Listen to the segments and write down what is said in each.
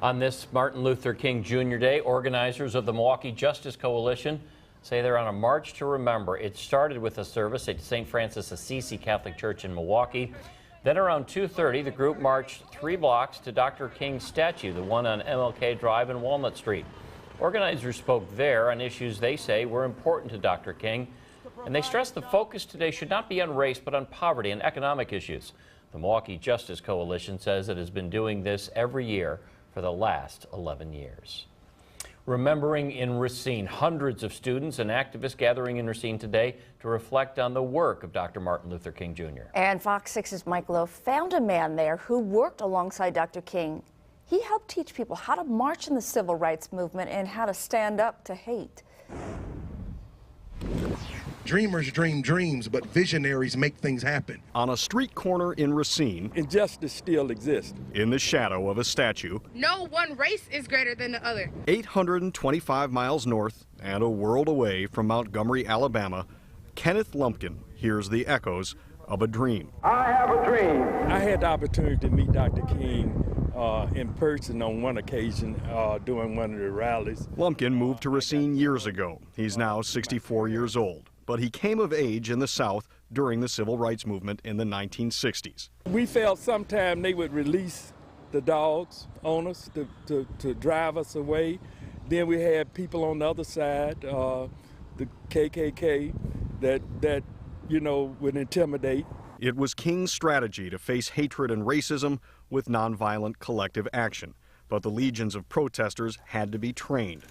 On this Martin Luther King Jr. Day, organizers of the Milwaukee Justice Coalition say they're on a march to remember. It started with a service at St. Francis Assisi Catholic Church in Milwaukee. Then around 2:30, the group marched 3 blocks to Dr. King's statue, the one on MLK Drive and Walnut Street. Organizers spoke there on issues they say were important to Dr. King, and they stressed the focus today should not be on race but on poverty and economic issues. The Milwaukee Justice Coalition says it has been doing this every year for the last 11 years. Remembering in Racine, hundreds of students and activists gathering in Racine today to reflect on the work of Dr. Martin Luther King Jr. And Fox 6's Mike Lowe found a man there who worked alongside Dr. King. He helped teach people how to march in the civil rights movement and how to stand up to hate. Dreamers dream dreams, but visionaries make things happen. On a street corner in Racine, injustice still exists. In the shadow of a statue, no one race is greater than the other. 825 miles north and a world away from Montgomery, Alabama, Kenneth Lumpkin hears the echoes of a dream. I have a dream. I had the opportunity to meet Dr. King in person on one occasion during one of the rallies. Lumpkin moved to Racine years ago. He's now 64 years old. But he came of age in the South during the civil rights movement in the 1960s. We felt sometime they would release the dogs on us to drive us away. Then we had people on the other side, the KKK, that would intimidate. It was King's strategy to face hatred and racism with nonviolent collective action. But the legions of protesters had to be trained.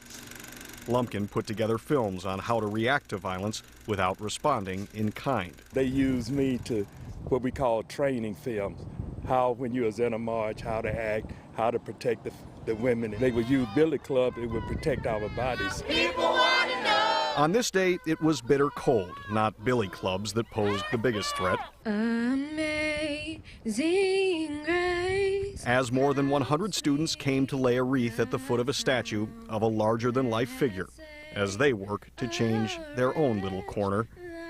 Lumpkin put together films on how to react to violence without responding in kind. They used me to what we call training films, how when you was in a march, how to act, how to protect the women. They would use billy club, it would protect our bodies. People want to know. On this day, it was bitter cold, not billy clubs that posed the biggest threat. Amazing grace. As more than 100 students came to lay a wreath at the foot of a statue of a larger-than-life figure as they work to change their own little corner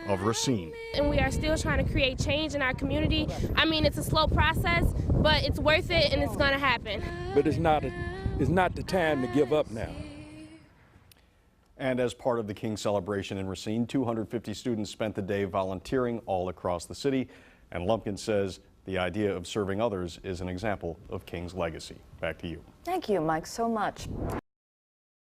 of Racine. And we are still trying to create change in our community. I mean, it's a slow process, but it's worth it and it's going to happen. But it's not the time to give up now. And as part of the King celebration in Racine, 250 students spent the day volunteering all across the city. And Lumpkin says the idea of serving others is an example of King's legacy. Back to you. Thank you, Mike, so much.